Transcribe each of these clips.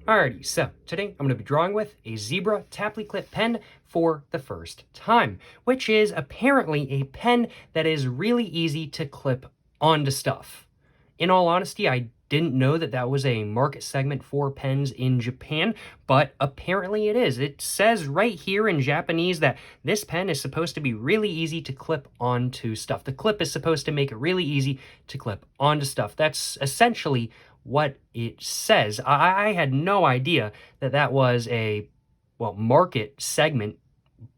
Alrighty, so today I'm going to be drawing with a Zebra Tapliclip pen for the first time, which is apparently a pen that is really easy to clip onto stuff. In all honesty, I didn't know that that was a market segment for pens in Japan, but apparently it is. It says right here in Japanese that this pen is supposed to be really easy to clip onto stuff. The clip is supposed to make it really easy to clip onto stuff. That's essentially what it says. I had no idea that that was a, market segment,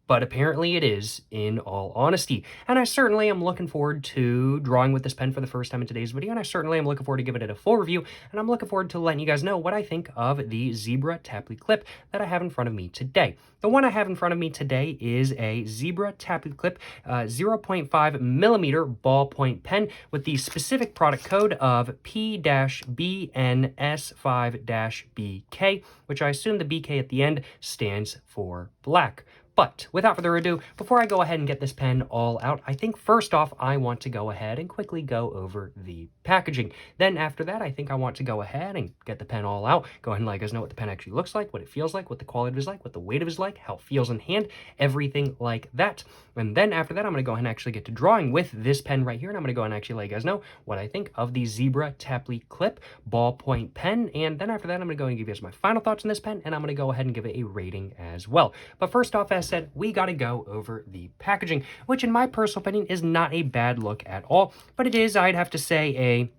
but apparently it is, in all honesty. And I certainly am looking forward to drawing with this pen for the first time in today's video, and I certainly am looking forward to giving it a full review, and I'm looking forward to letting you guys know what I think of the Zebra Tapliclip that I have in front of me today. The one I have in front of me today is a Zebra Tapliclip 0.5 millimeter ballpoint pen with the specific product code of P-BNS5-BK, which I assume the BK at the end stands for black. But without further ado, before I go ahead and get this pen all out, I think first off, I want to go ahead and quickly go over the packaging. Then after that, I think I want to go ahead and get the pen all out, go ahead and let you guys know what the pen actually looks like, what it feels like, what the quality of it is like, what the weight of it is like, how it feels in hand, everything like that. And then after that, I'm going to go ahead and actually get to drawing with this pen right here, and I'm going to go ahead and actually let you guys know what I think of the Zebra Tapliclip ballpoint pen. And then after that, I'm going to go and give you guys my final thoughts on this pen, and I'm going to go ahead and give it a rating as well. But first off, as said, we got to go over the packaging, which in my personal opinion is not a bad look at all, but it is, I'd have to say, a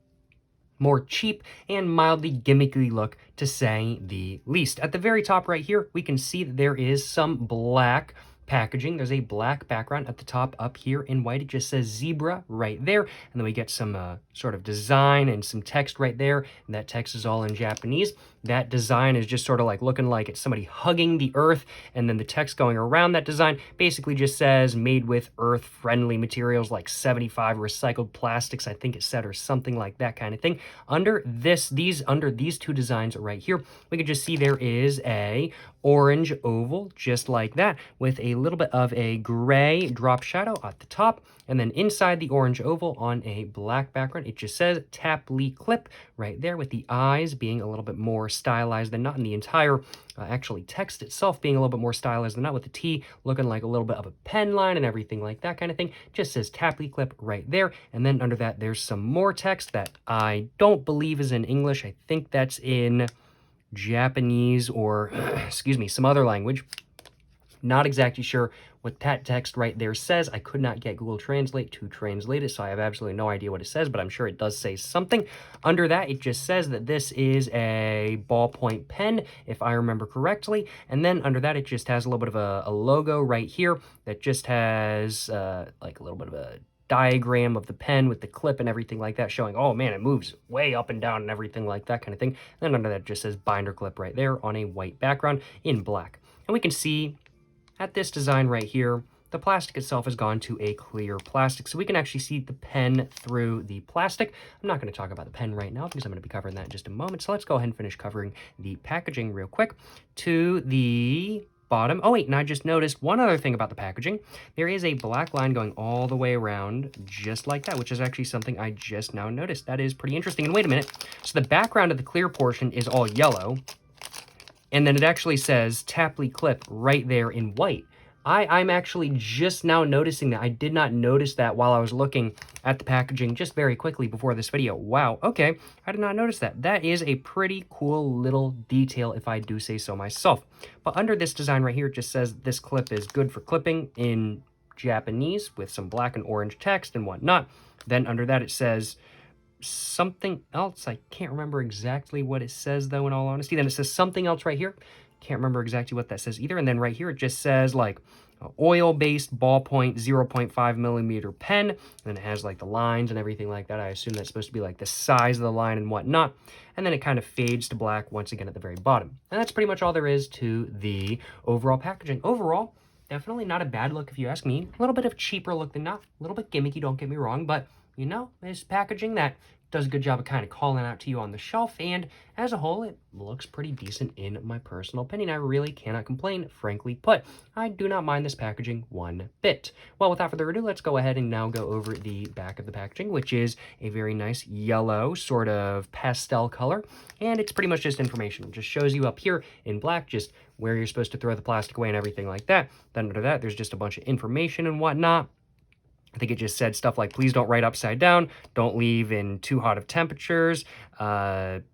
more cheap and mildly gimmicky look, to say the least. At the very top right here, we can see that there is some black packaging. There's a black background at the top up here in white. It just says Zebra right there. And then we get some sort of design and some text right there. And that text is all in Japanese. That design is just sort of like looking like it's somebody hugging the earth. And then the text going around that design basically just says made with earth-friendly materials like 75 recycled plastics, I think it said, or something like that kind of thing. Under these two designs right here, we can just see there is a orange oval just like that with a little bit of a gray drop shadow at the top, and then inside the orange oval on a black background it just says Tapliclip right there, with the eyes being a little bit more stylized than not, and the entire actually text itself being a little bit more stylized than not, with the T looking like a little bit of a pen line and everything like that kind of thing. Just says Tapliclip right there, and then under that there's some more text that I don't believe is in English. I think that's in Japanese or, excuse me, some other language. Not exactly sure what that text right there says. I could not get Google Translate to translate it, so I have absolutely no idea what it says, but I'm sure it does say something. Under that, it just says that this is a ballpoint pen, if I remember correctly. And then under that, it just has a little bit of a logo right here that just has like a little bit of a diagram of the pen with the clip and everything like that, showing, oh man, it moves way up and down and everything like that kind of thing. And then under that, it just says binder clip right there on a white background in black. And we can see at this design right here, the plastic itself has gone to a clear plastic, so we can actually see the pen through the plastic. I'm not going to talk about the pen right now because I'm going to be covering that in just a moment, so let's go ahead and finish covering the packaging real quick. To the bottom. Oh wait, and I just noticed one other thing about the packaging. There is a black line going all the way around just like that, which is actually something I just now noticed. That is pretty interesting. And wait a minute. So the background of the clear portion is all yellow, and then it actually says Tapliclip right there in white. I'm actually just now noticing that. I did not notice that while I was looking at the packaging just very quickly before this video. Wow, okay, I did not notice that. That is a pretty cool little detail, if I do say so myself. But under this design right here, it just says this clip is good for clipping in Japanese with some black and orange text and whatnot. Then under that, it says something else. I can't remember exactly what it says, though, in all honesty. Then it says something else right here. Can't remember exactly what that says either. And then right here, it just says like oil-based ballpoint 0.5 millimeter pen. And then it has like the lines and everything like that. I assume that's supposed to be like the size of the line and whatnot. And then it kind of fades to black once again at the very bottom. And that's pretty much all there is to the overall packaging. Overall, definitely not a bad look if you ask me. A little bit of cheaper look than not. A little bit gimmicky, don't get me wrong. But, you know, it's packaging that does a good job of kind of calling out to you on the shelf, and as a whole, it looks pretty decent in my personal opinion. I really cannot complain, frankly put. I do not mind this packaging one bit. Well, without further ado, let's go ahead and now go over the back of the packaging, which is a very nice yellow sort of pastel color, and it's pretty much just information. It just shows you up here in black just where you're supposed to throw the plastic away and everything like that. Then under that, there's just a bunch of information and whatnot. I think it just said stuff like, please don't write upside down, don't leave in too hot of temperatures,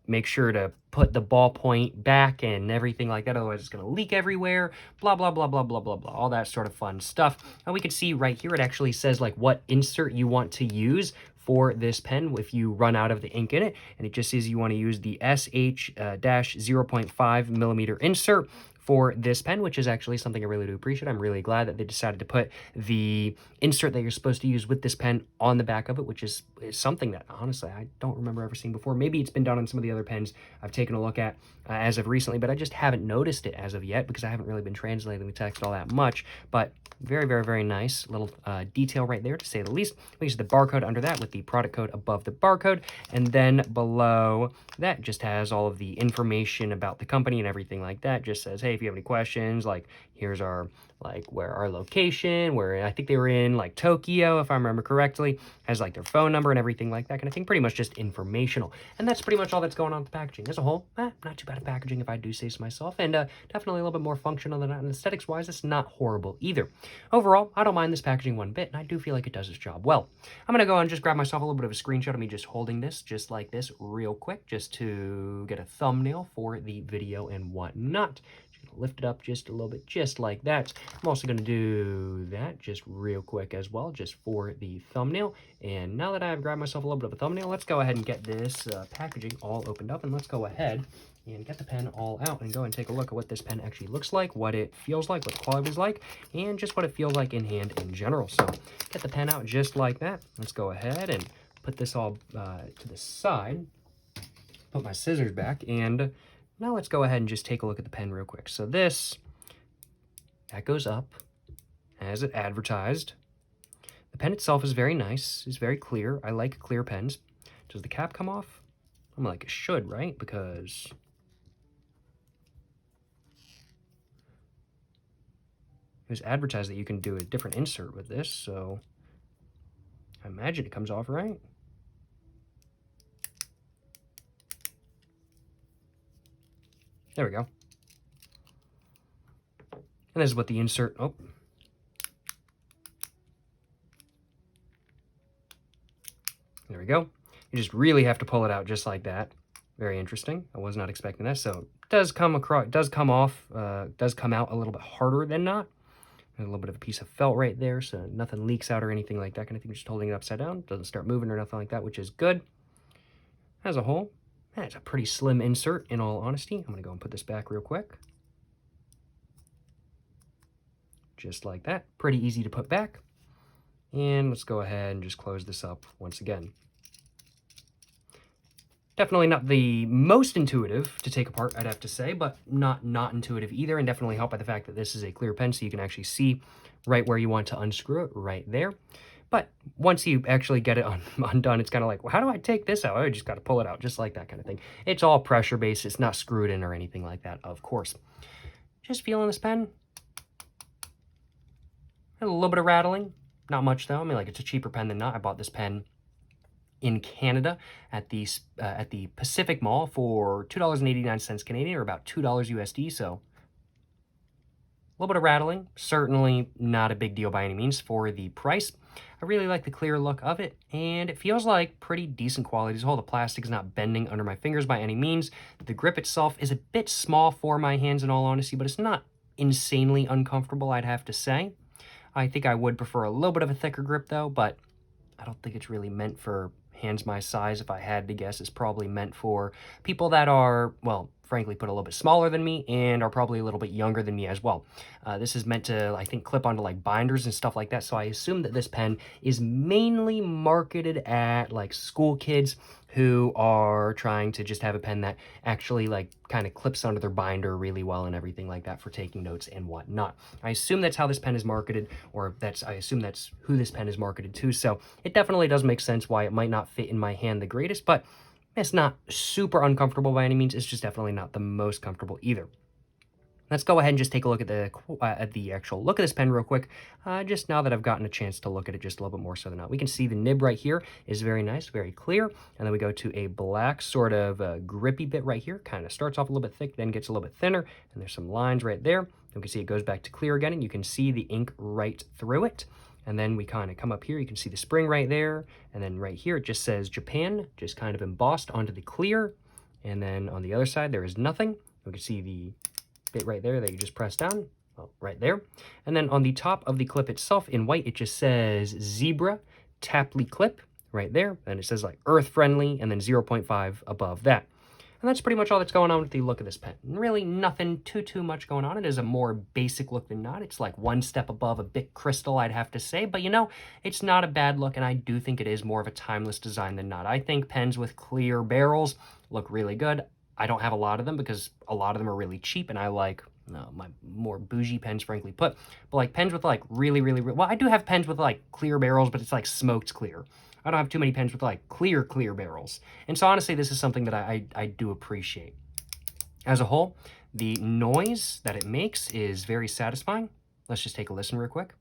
make sure to put the ballpoint back and everything like that, otherwise it's going to leak everywhere, blah, blah, blah, blah, blah, blah, blah, all that sort of fun stuff. And we can see right here, it actually says like what insert you want to use for this pen if you run out of the ink in it, and it just says you want to use the SH-0.5 millimeter insert for this pen, which is actually something I really do appreciate. I'm really glad that they decided to put the insert that you're supposed to use with this pen on the back of it, which is something that, honestly, I don't remember ever seeing before. Maybe it's been done on some of the other pens I've taken a look at as of recently, but I just haven't noticed it as of yet because I haven't really been translating the text all that much. But very, very, very nice little detail right there, to say the least. We use the barcode under that with the product code above the barcode, and then below that just has all of the information about the company and everything like that. Just says, hey, if you have any questions, like here's our where our location, where I think they were in like Tokyo, if I remember correctly, has like their phone number and everything like that kind of thing. Pretty much just informational. And that's pretty much all that's going on with the packaging. As a whole, not too bad of packaging if I do say so myself, and definitely a little bit more functional than that. And aesthetics wise, it's not horrible either. Overall, I don't mind this packaging one bit, and I do feel like it does its job well. I'm gonna go and just grab myself a little bit of a screenshot of me just holding this just like this real quick, just to get a thumbnail for the video and whatnot. Lift it up just a little bit, just like that. I'm also going to do that just real quick as well, just for the thumbnail. And now that I've grabbed myself a little bit of a thumbnail, let's go ahead and get this packaging all opened up, and let's go ahead and get the pen all out and go and take a look at what this pen actually looks like, what it feels like, what the quality is like, and just what it feels like in hand in general. So get the pen out just like that. Let's go ahead and put this all to the side, put my scissors back, and now let's go ahead and just take a look at the pen real quick. So that goes up as it advertised. The pen itself is very nice, it's very clear. I like clear pens. Does the cap come off? I'm like, it should, right? Because it was advertised that you can do a different insert with this, so I imagine it comes off right. There we go. And this is what the insert, oh. There we go. You just really have to pull it out just like that. Very interesting. I was not expecting that. So it does come out a little bit harder than not. And a little bit of a piece of felt right there, so nothing leaks out or anything like that kind of thing. Just holding it upside down. Doesn't start moving or nothing like that, which is good. As a whole, that's a pretty slim insert, in all honesty. I'm going to go and put this back real quick. Just like that. Pretty easy to put back. And let's go ahead and just close this up once again. Definitely not the most intuitive to take apart, I'd have to say, but not intuitive either, and definitely helped by the fact that this is a clear pen, so you can actually see right where you want to unscrew it, right there. But once you actually get it undone, it's kind of like, well, how do I take this out? I just got to pull it out, just like that kind of thing. It's all pressure-based. It's not screwed in or anything like that, of course. Just feeling this pen. A little bit of rattling. Not much, though. I mean, like, it's a cheaper pen than not. I bought this pen in Canada at the Pacific Mall for $2.89 Canadian, or about $2 USD, so a little bit of rattling. Certainly not a big deal by any means for the price. I really like the clear look of it, and it feels like pretty decent quality as a whole. The plastic is not bending under my fingers by any means. The grip itself is a bit small for my hands in all honesty, but it's not insanely uncomfortable, I'd have to say. I think I would prefer a little bit of a thicker grip though, but I don't think it's really meant for hands my size. If I had to guess, it's probably meant for people that are, well, frankly put a little bit smaller than me and are probably a little bit younger than me as well. This is meant to, I think, clip onto like binders and stuff like that, so I assume that this pen is mainly marketed at like school kids who are trying to just have a pen that actually like kind of clips onto their binder really well and everything like that for taking notes and whatnot. I assume that's how this pen is marketed, or I assume that's who this pen is marketed to, so it definitely does make sense why it might not fit in my hand the greatest, but it's not super uncomfortable by any means. It's just definitely not the most comfortable either. Let's go ahead and just take a look at the actual look of this pen real quick, just now that I've gotten a chance to look at it just a little bit more so than not. We can see the nib right here is very nice, very clear, and then we go to a black sort of grippy bit right here. Kind of starts off a little bit thick, then gets a little bit thinner, and there's some lines right there. And we can see it goes back to clear again, and you can see the ink right through it. And then we kind of come up here, you can see the spring right there, and then right here it just says Japan, just kind of embossed onto the clear. And then on the other side there is nothing. We can see the bit right there that you just press down, right there. And then on the top of the clip itself in white, it just says Zebra Tapliclip right there. And it says like earth friendly, and then 0.5 above that. And that's pretty much all that's going on with the look of this pen. Really nothing too much going on. It is a more basic look than not. It's like one step above a Bic Crystal, I'd have to say. But you know, it's not a bad look, and I do think it is more of a timeless design than not. I think pens with clear barrels look really good. I don't have a lot of them because a lot of them are really cheap, and I like my more bougie pens, frankly put. But like pens with like really, well, I do have pens with like clear barrels, but it's like smoked clear. I don't have too many pens with like clear barrels. And so honestly, this is something that I do appreciate. As a whole, the noise that it makes is very satisfying. Let's just take a listen real quick.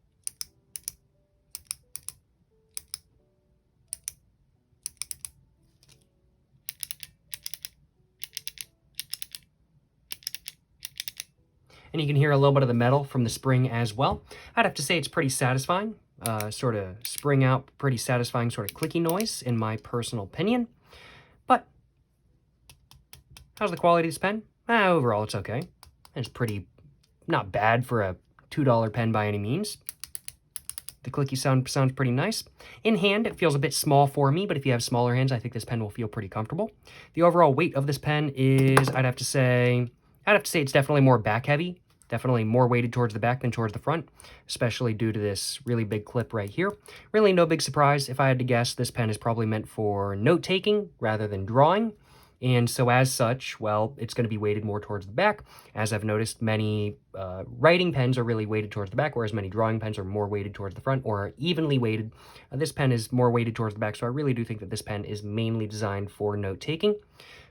And you can hear a little bit of the metal from the spring as well. I'd have to say it's pretty satisfying. Sort of spring out, pretty satisfying sort of clicky noise in my personal opinion. But how's the quality of this pen? Overall, it's okay. It's pretty not bad for a $2 pen by any means. The clicky sounds pretty nice. In hand, it feels a bit small for me, but if you have smaller hands, I think this pen will feel pretty comfortable. The overall weight of this pen is, I'd have to say it's definitely more back heavy. Definitely more weighted towards the back than towards the front, especially due to this really big clip right here. Really no big surprise. If I had to guess, this pen is probably meant for note-taking rather than drawing. And so as such, well, it's going to be weighted more towards the back. As I've noticed, many writing pens are really weighted towards the back, whereas many drawing pens are more weighted towards the front or are evenly weighted. This pen is more weighted towards the back, so I really do think that this pen is mainly designed for note-taking.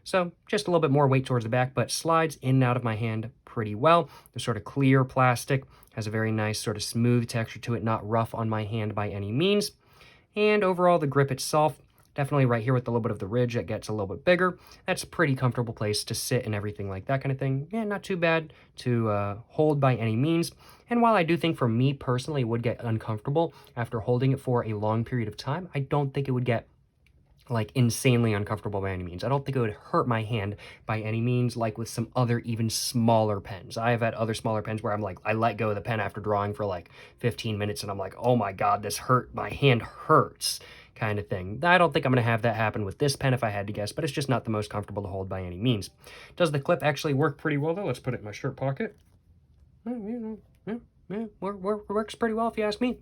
So just a little bit more weight towards the back, but slides in and out of my hand pretty well. The sort of clear plastic has a very nice sort of smooth texture to it, not rough on my hand by any means. And overall, the grip itself, definitely right here with a little bit of the ridge that gets a little bit bigger. That's a pretty comfortable place to sit and everything like that kind of thing. Yeah, not too bad to hold by any means. And while I do think for me personally it would get uncomfortable after holding it for a long period of time, I don't think it would get like insanely uncomfortable by any means. I don't think it would hurt my hand by any means, like with some other even smaller pens. I have had other smaller pens where I'm like, I let go of the pen after drawing for like 15 minutes and I'm like, oh my God, this hurt, my hand hurts kind of thing. I don't think I'm going to have that happen with this pen if I had to guess, but it's just not the most comfortable to hold by any means. Does the clip actually work pretty well though? Let's put it in my shirt pocket. Yeah, works pretty well if you ask me.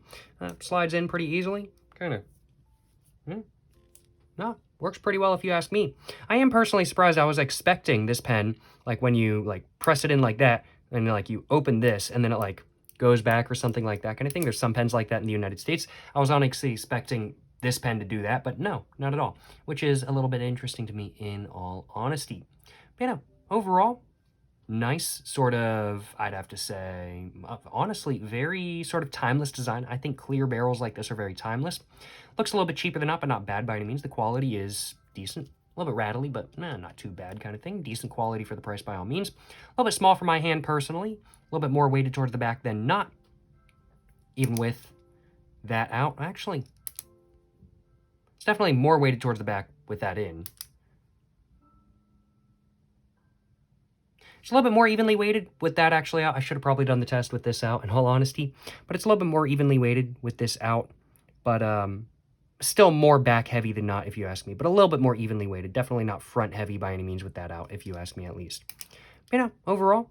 Slides in pretty easily, kind of. No, works pretty well if you ask me. I am personally surprised. I was expecting this pen, like when you like press it in like that, and like you open this, and then it like goes back or something like that kind of thing. There's some pens like that in the United States. I was honestly expecting this pen to do that, but no, not at all, which is a little bit interesting to me in all honesty. But you know, overall, nice sort of, I'd have to say, honestly, very sort of timeless design. I think clear barrels like this are very timeless. Looks a little bit cheaper than not, but not bad by any means. The quality is decent. A little bit rattly, but not too bad kind of thing. Decent quality for the price by all means. A little bit small for my hand personally. A little bit more weighted towards the back than not. Even with that out. Actually, it's definitely more weighted towards the back with that in. It's a little bit more evenly weighted with that actually out. I should have probably done the test with this out in all honesty, but it's a little bit more evenly weighted with this out. But Still more back heavy than not, if you ask me, but a little bit more evenly weighted. Definitely not front heavy by any means with that out, if you ask me at least. But, overall,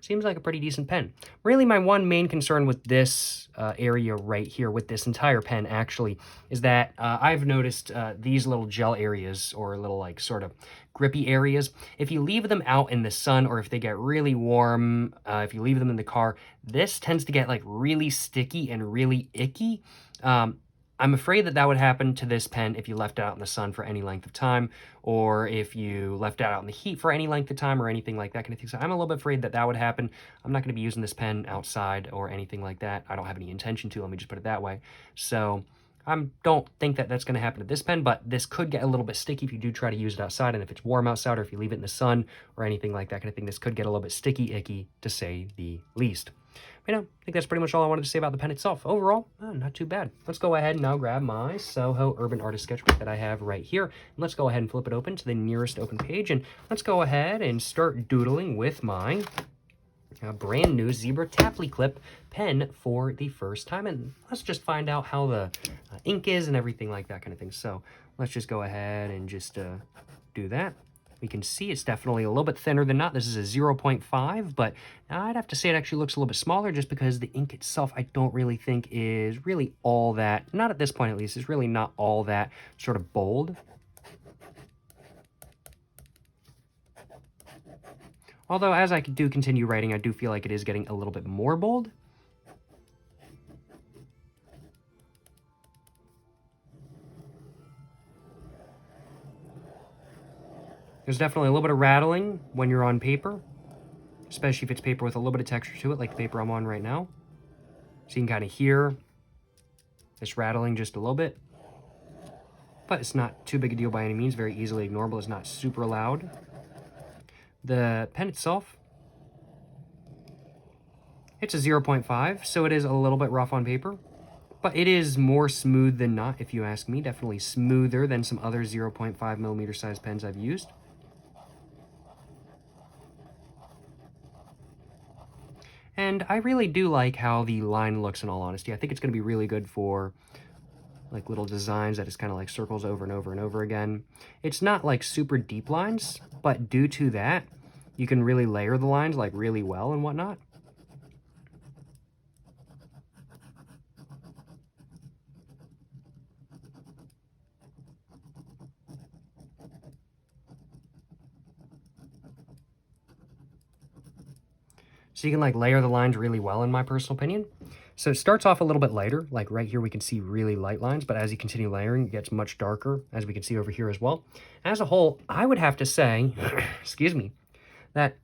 seems like a pretty decent pen. Really, my one main concern with this area right here, with this entire pen actually, is that I've noticed these little gel areas, or little like sort of grippy areas, if you leave them out in the sun, or if they get really warm, if you leave them in the car, this tends to get like really sticky and really icky. I'm afraid that that would happen to this pen if you left it out in the sun for any length of time, or if you left it out in the heat for any length of time, or anything like that kind of thing. So I'm a little bit afraid that that would happen. I'm not going to be using this pen outside or anything like that. I don't have any intention to, let me just put it that way. So I don't think that that's going to happen to this pen, but this could get a little bit sticky if you do try to use it outside, and if it's warm outside, or if you leave it in the sun, or anything like that kind of thing, this could get a little bit sticky, icky, to say the least. I think that's pretty much all I wanted to say about the pen itself. Overall, not too bad. Let's go ahead and now grab my Soho Urban Artist Sketchbook that I have right here. And let's go ahead and flip it open to the nearest open page. And let's go ahead and start doodling with my brand new Zebra Tapliclip pen for the first time. And let's just find out how the ink is and everything like that kind of thing. So let's just go ahead and just do that. We can see it's definitely a little bit thinner than not. This is a 0.5, but I'd have to say it actually looks a little bit smaller, just because the ink itself I don't really think is really all that, not at this point at least, is really not all that sort of bold. Although as I do continue writing, I do feel like it is getting a little bit more bold. There's definitely a little bit of rattling when you're on paper, especially if it's paper with a little bit of texture to it, like the paper I'm on right now. So you can kind of hear this rattling just a little bit. But it's not too big a deal by any means, very easily ignorable. It's not super loud. The pen itself, it's a 0.5, so it is a little bit rough on paper. But it is more smooth than not, if you ask me. Definitely smoother than some other 0.5 millimeter size pens I've used. And I really do like how the line looks, in all honesty. I think it's going to be really good for like little designs that just kind of like circles over and over and over again. It's not like super deep lines, but due to that, you can really layer the lines like really well and whatnot. So you can like layer the lines really well, in my personal opinion. So it starts off a little bit lighter, like right here we can see really light lines, but as you continue layering, it gets much darker, as we can see over here as well. As a whole, I would have to say, excuse me, that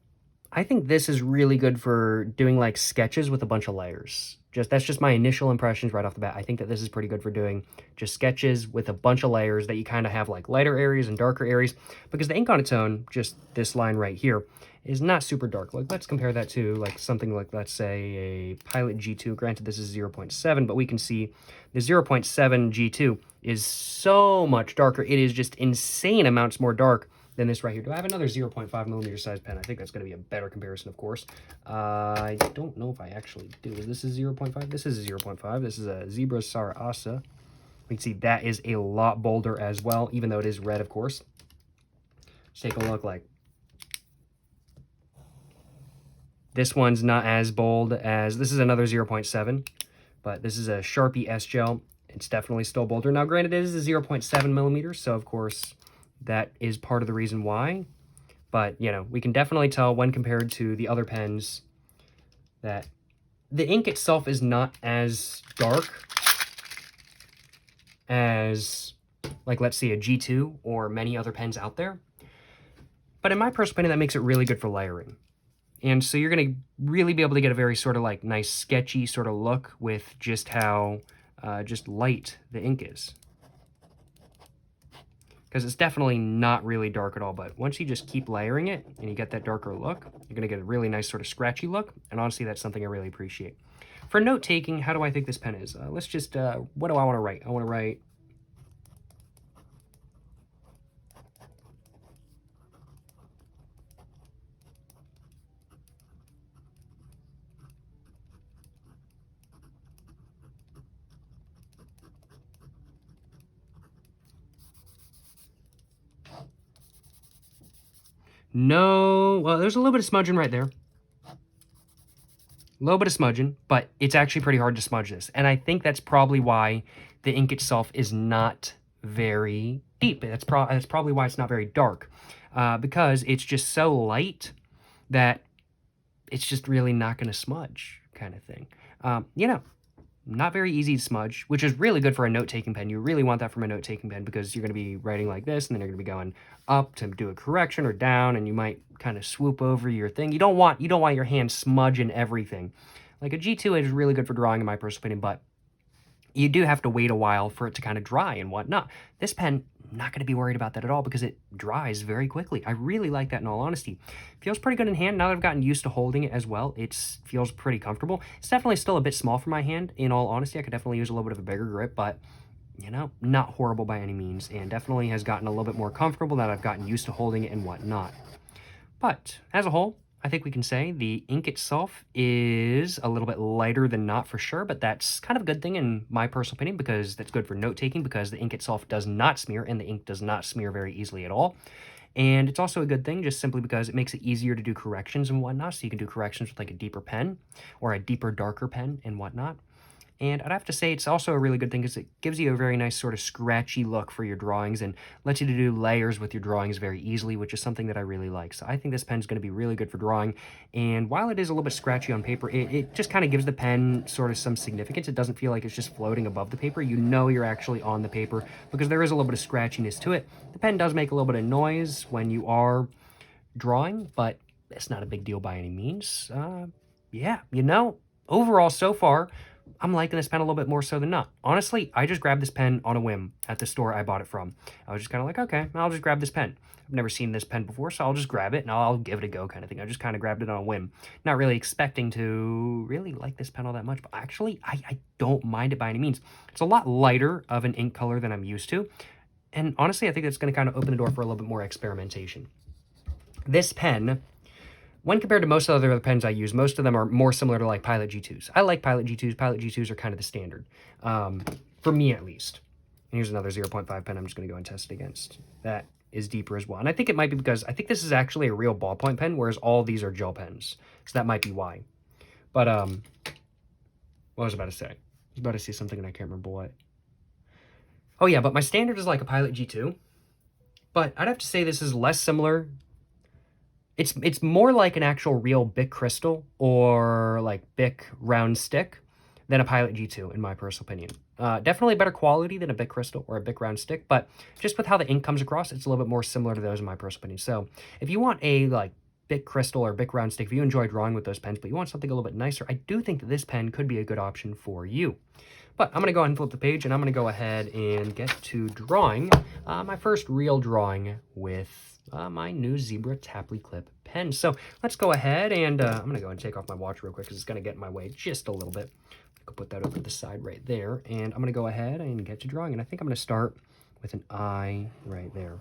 I think this is really good for doing like sketches with a bunch of layers. That's just my initial impressions right off the bat. I think that this is pretty good for doing just sketches with a bunch of layers that you kind of have like lighter areas and darker areas, because the ink on its own, just this line right here, is not super dark. Like, let's compare that to like something like, let's say, a Pilot G2. Granted, this is 0.7, but we can see the 0.7 G2 is so much darker. It is just insane amounts more dark than this right here. Do I have another 0.5 millimeter size pen? I think that's going to be a better comparison, of course. I don't know if I actually do. Is this a 0.5? This is a 0.5. This is a Zebra Sarasa. We can see that is a lot bolder as well, even though it is red, of course. Let's take a look. Like, this one's not as bold as, this is another 0.7, but this is a Sharpie S Gel. It's definitely still bolder. Now, granted, it is a 0.7 millimeters, so of course that is part of the reason why. But, you know, we can definitely tell when compared to the other pens that the ink itself is not as dark as, like, let's say a G2 or many other pens out there. But in my personal opinion, that makes it really good for layering. And so you're going to really be able to get a very sort of like nice sketchy sort of look with just how just light the ink is. Because it's definitely not really dark at all, but once you just keep layering it and you get that darker look, you're going to get a really nice sort of scratchy look, and honestly, that's something I really appreciate. For note-taking, how do I think this pen is? Let's just, what do I want to write? I want to write... No, well, there's a little bit of smudging right there. A little bit of smudging, but it's actually pretty hard to smudge this. And I think that's probably why the ink itself is not very deep. That's probably why it's not very dark, because it's just so light that it's just really not going to smudge, kind of thing. You know, not very easy to smudge, which is really good for a note-taking pen. You really want that from a note-taking pen because you're going to be writing like this, and then you're going to be going up to do a correction or down, and you might kind of swoop over your thing. You don't want your hand smudging everything. Like a G2 is really good for drawing, in my personal opinion, but you do have to wait a while for it to kind of dry and whatnot. This pen, not going to be worried about that at all because it dries very quickly. I really like that, in all honesty. Feels pretty good in hand. Now that I've gotten used to holding it as well, it feels pretty comfortable. It's definitely still a bit small for my hand, in all honesty. I could definitely use a little bit of a bigger grip, but, you know, not horrible by any means, and definitely has gotten a little bit more comfortable now that I've gotten used to holding it and whatnot. But, as a whole, I think we can say the ink itself is a little bit lighter than not for sure, but that's kind of a good thing in my personal opinion because that's good for note-taking because the ink itself does not smear, and the ink does not smear very easily at all. And it's also a good thing just simply because it makes it easier to do corrections and whatnot, so you can do corrections with like a deeper pen or a deeper, darker pen and whatnot. And I'd have to say it's also a really good thing because it gives you a very nice sort of scratchy look for your drawings and lets you to do layers with your drawings very easily, which is something that I really like. So I think this pen is going to be really good for drawing. And while it is a little bit scratchy on paper, it just kind of gives the pen sort of some significance. It doesn't feel like it's just floating above the paper. You know you're actually on the paper because there is a little bit of scratchiness to it. The pen does make a little bit of noise when you are drawing, but it's not a big deal by any means. Yeah, you know, overall so far, I'm liking this pen a little bit more so than not. Honestly, I just grabbed this pen on a whim at the store I bought it from. I was just kind of like, okay, I'll just grab this pen. I've never seen this pen before, so I'll just grab it and I'll give it a go kind of thing. I just kind of grabbed it on a whim. Not really expecting to really like this pen all that much, but actually, I don't mind it by any means. It's a lot lighter of an ink color than I'm used to. And honestly, I think that's going to kind of open the door for a little bit more experimentation. This pen, when compared to most of the other pens I use, most of them are more similar to like Pilot G2s. I like Pilot G2s. Pilot G2s are kind of the standard, for me at least. And here's another 0.5 pen I'm just going to go and test it against. That is deeper as well. And I think it might be because I think this is actually a real ballpoint pen, whereas all these are gel pens. So that might be why. But, what was I about to say? I was about to say something and I can't remember what. Oh yeah, but my standard is like a Pilot G2. But I'd have to say this is less similar. It's more like an actual real Bic crystal or like Bic round stick than a Pilot G2 in my personal opinion. Definitely better quality than a Bic crystal or a Bic round stick, but just with how the ink comes across, it's a little bit more similar to those in my personal opinion. So if you want a like Bic crystal or Bic round stick, if you enjoy drawing with those pens, but you want something a little bit nicer, I do think that this pen could be a good option for you. But I'm going to go ahead and flip the page, and I'm going to go ahead and get to drawing my first real drawing with my new Zebra Tapliclip pen. So let's go ahead, and I'm going to go and take off my watch real quick because it's going to get in my way just a little bit. I could put that over to the side right there, and I'm going to go ahead and get to drawing. And I think I'm going to start with an eye right there.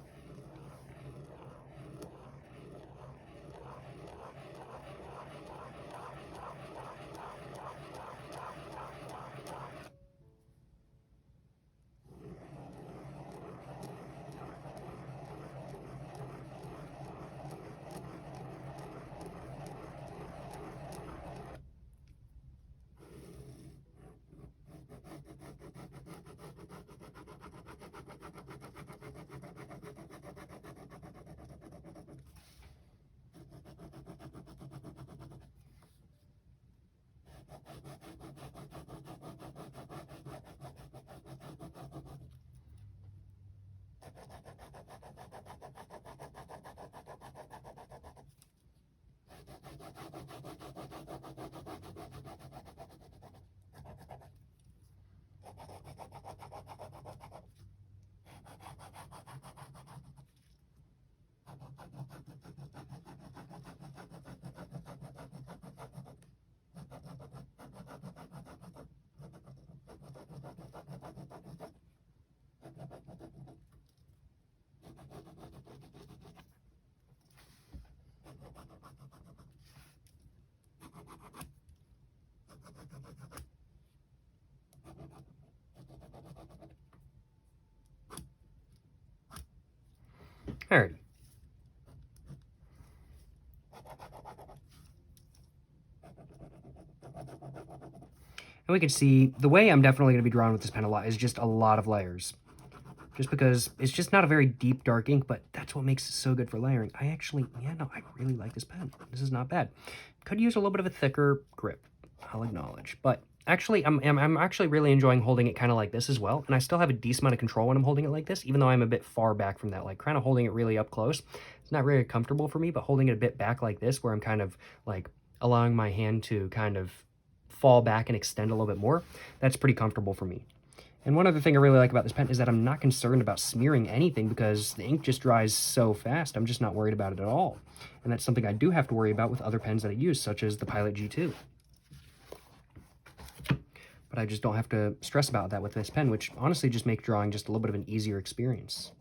Alrighty. we can see the way I'm definitely going to be drawing with this pen a lot is just a lot of layers. Just because it's just not a very deep, dark ink, but that's what makes it so good for layering. I really like this pen. This is not bad. Could use a little bit of a thicker grip, I'll acknowledge. But actually, I'm actually really enjoying holding it kind of like this as well. And I still have a decent amount of control when I'm holding it like this, even though I'm a bit far back from that, like kind of holding it really up close. It's not very comfortable for me, but holding it a bit back like this, where I'm kind of like allowing my hand to kind of fall back and extend a little bit more, that's pretty comfortable for me. And one other thing I really like about this pen is that I'm not concerned about smearing anything because the ink just dries so fast. I'm just not worried about it at all. And that's something I do have to worry about with other pens that I use, such as the Pilot G2. But I just don't have to stress about that with this pen, which honestly just makes drawing just a little bit of an easier experience.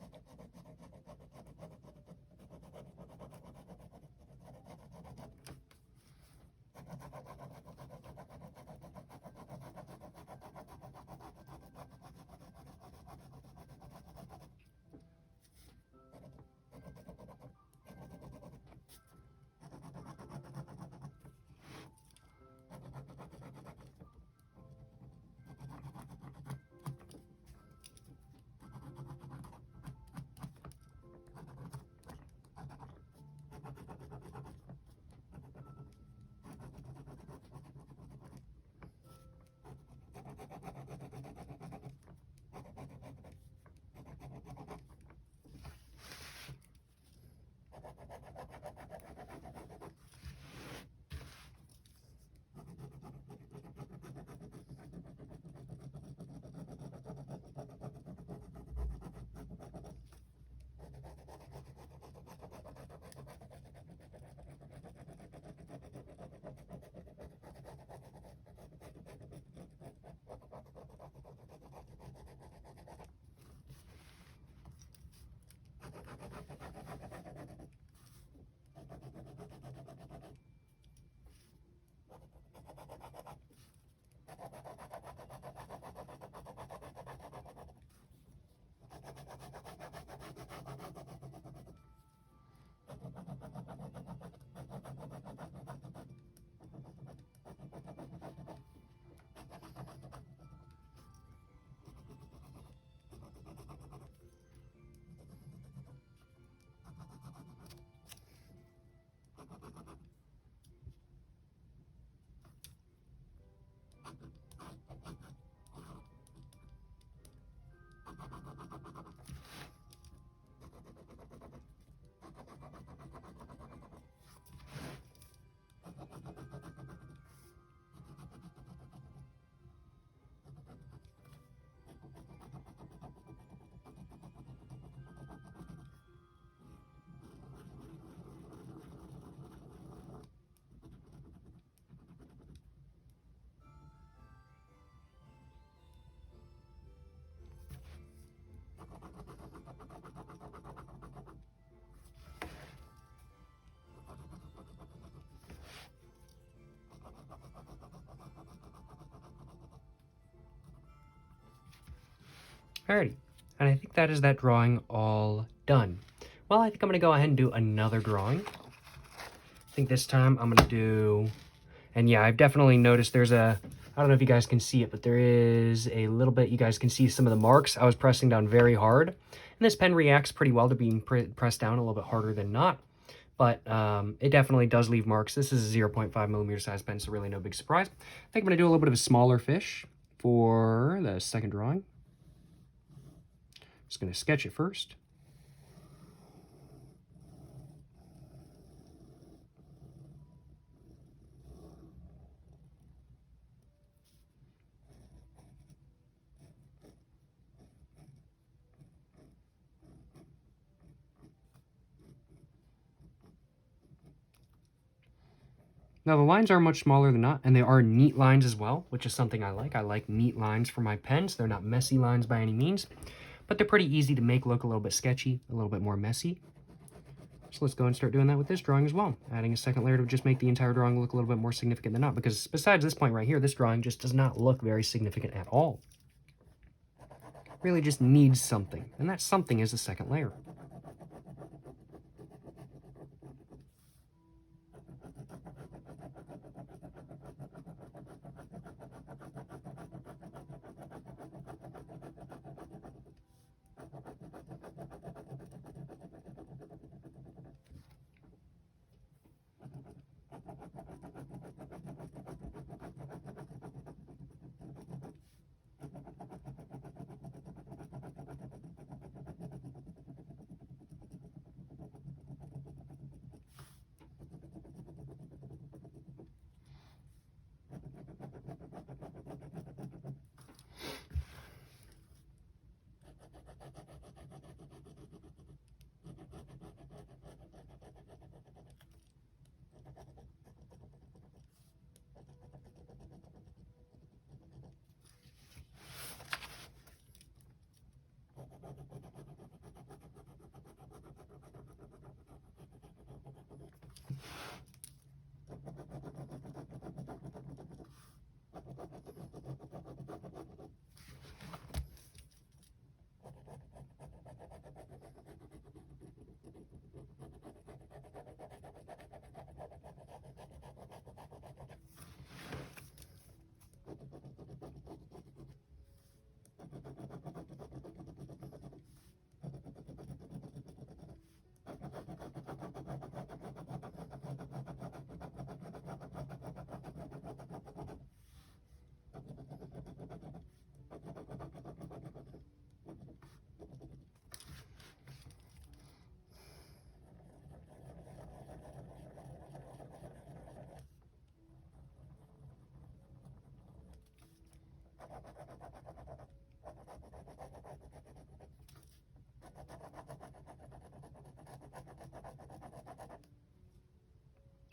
Alrighty, and I think that is that drawing all done. Well, I think I'm going to go ahead and do another drawing. I think this time I'm going to do, and yeah, I've definitely noticed there's a, I don't know if you guys can see it, but there is a little bit, you guys can see some of the marks. I was pressing down very hard, and this pen reacts pretty well to being pressed down a little bit harder than not, but it definitely does leave marks. This is a 0.5 millimeter size pen, so really no big surprise. I think I'm going to do a little bit of a smaller fish for the second drawing. Just going to sketch it first. Now the lines are much smaller than not, and they are neat lines as well, which is something I like. I like neat lines for my pens. They're not messy lines by any means, but they're pretty easy to make look a little bit sketchy, a little bit more messy. So let's go and start doing that with this drawing as well. Adding a second layer to just make the entire drawing look a little bit more significant than not, because besides this point right here, this drawing just does not look very significant at all. It really just needs something, and that something is the second layer.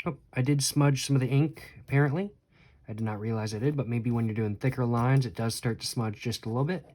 Oh, I did smudge some of the ink, apparently. I did not realize I did, but maybe when you're doing thicker lines, it does start to smudge just a little bit.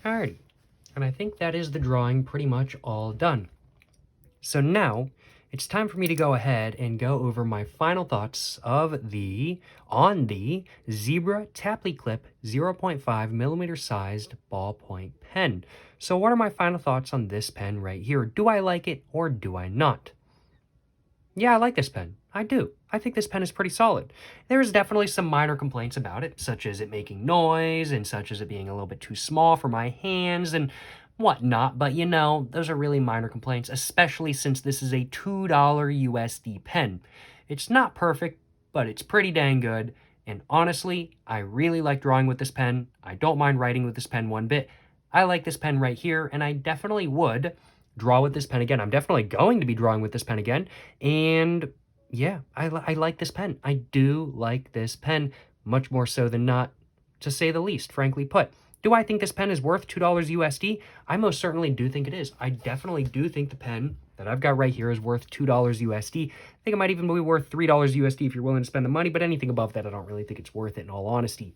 Alrighty, and I think that is the drawing pretty much all done. So now, it's time for me to go ahead and go over my final thoughts on the Zebra Tapliclip 0.5 millimeter sized ballpoint pen. So what are my final thoughts on this pen right here? Do I like it or do I not? Yeah, I like this pen. I do. I think this pen is pretty solid. There's definitely some minor complaints about it, such as it making noise and such as it being a little bit too small for my hands and whatnot, but you know, those are really minor complaints, especially since this is a $2 USD pen. It's not perfect, but it's pretty dang good, and honestly, I really like drawing with this pen. I don't mind writing with this pen one bit. I like this pen right here, and I definitely would draw with this pen again. I'm definitely going to be drawing with this pen again, and yeah, I like this pen. I do like this pen, much more so than not, to say the least, frankly put. Do I think this pen is worth $2 USD? I most certainly do think it is. I definitely do think the pen that I've got right here is worth $2 USD. I think it might even be worth $3 USD if you're willing to spend the money, but anything above that, I don't really think it's worth it in all honesty.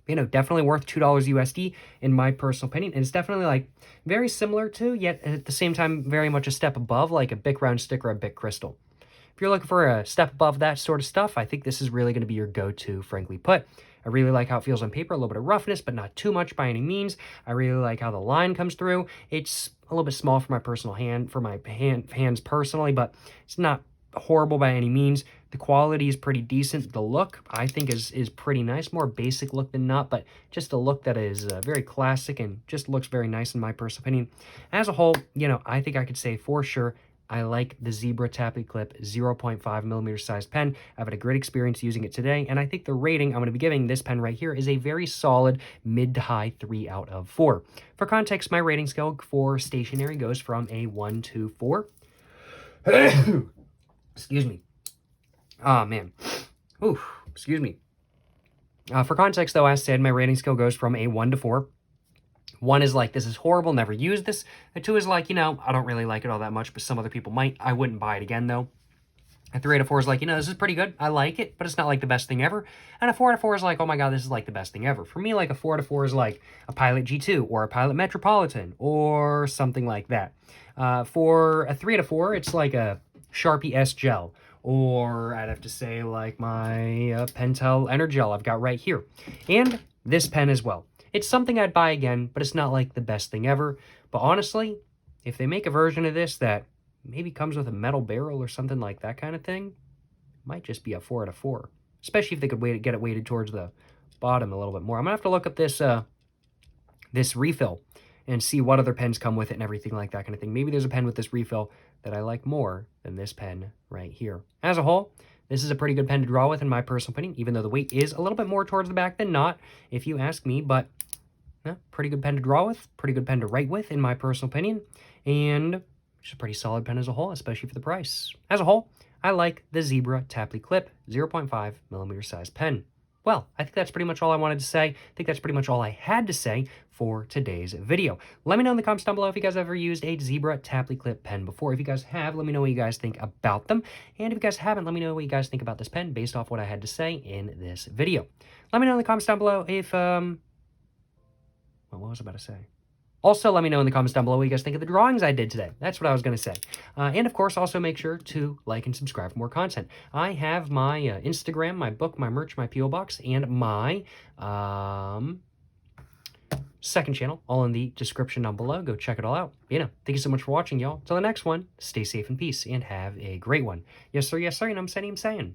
You know, definitely worth $2 USD in my personal opinion. And it's definitely like very similar to, yet at the same time, very much a step above, like a Bic round stick or a Bic crystal. If you're looking for a step above that sort of stuff, I think this is really going to be your go-to, frankly put. I really like how it feels on paper, a little bit of roughness, but not too much by any means. I really like how the line comes through. It's a little bit small for my personal hand, for my hands personally, but it's not horrible by any means. The quality is pretty decent. The look, I think, is pretty nice. More basic look than not, but just a look that is very classic and just looks very nice in my personal opinion. As a whole, you know, I think I could say for sure I like the Zebra Tapliclip 0.5 millimeter sized pen. I've had a great experience using it today, and I think the rating I'm going to be giving this pen right here is a very solid mid to high 3 out of 4. For context, my rating scale for stationery goes from a 1 to 4. Excuse me. Oh, man. Ooh, excuse me. For context, though, as said, my rating scale goes from a 1 to 4. 1 is like, this is horrible, never use this. A 2 is like, you know, I don't really like it all that much, but some other people might. I wouldn't buy it again, though. A 3 out of 4 is like, you know, this is pretty good. I like it, but it's not like the best thing ever. And a 4 out of 4 is like, oh my god, this is like the best thing ever. For me, like a 4 out of 4 is like a Pilot G2 or a Pilot Metropolitan or something like that. For a 3 out of 4, it's like a Sharpie S Gel. Or I'd have to say like my Pentel Energel I've got right here. And this pen as well. It's something I'd buy again, but it's not like the best thing ever. But honestly, if they make a version of this that maybe comes with a metal barrel or something like that kind of thing, it might just be a 4 out of 4. Especially if they could get it weighted towards the bottom a little bit more. I'm going to have to look up this refill and see what other pens come with it and everything like that kind of thing. Maybe there's a pen with this refill that I like more than this pen right here. As a whole, this is a pretty good pen to draw with in my personal opinion, even though the weight is a little bit more towards the back than not, if you ask me, but pretty good pen to draw with, pretty good pen to write with in my personal opinion, and Which is a pretty solid pen as a whole, especially for the price. As a whole, I like the Zebra Tapliclip 0.5 millimeter size pen. Well, I think that's pretty much all I wanted to say. I think that's pretty much all I had to say for today's video. Let me know in the comments down below if you guys ever used a Zebra Tapliclip pen before. If you guys have, let me know what you guys think about them. And if you guys haven't, let me know what you guys think about this pen based off what I had to say in this video. Let me know in the comments down below if, what was I about to say? Also, let me know in the comments down below what you guys think of the drawings I did today. That's what I was going to say. And of course, also make sure to like and subscribe for more content. I have my Instagram, my book, my merch, my P.O. Box, and my second channel, all in the description down below. Go check it all out. Thank you so much for watching, y'all. Till the next one, stay safe and peace, and have a great one. Yes, sir, and I'm saying.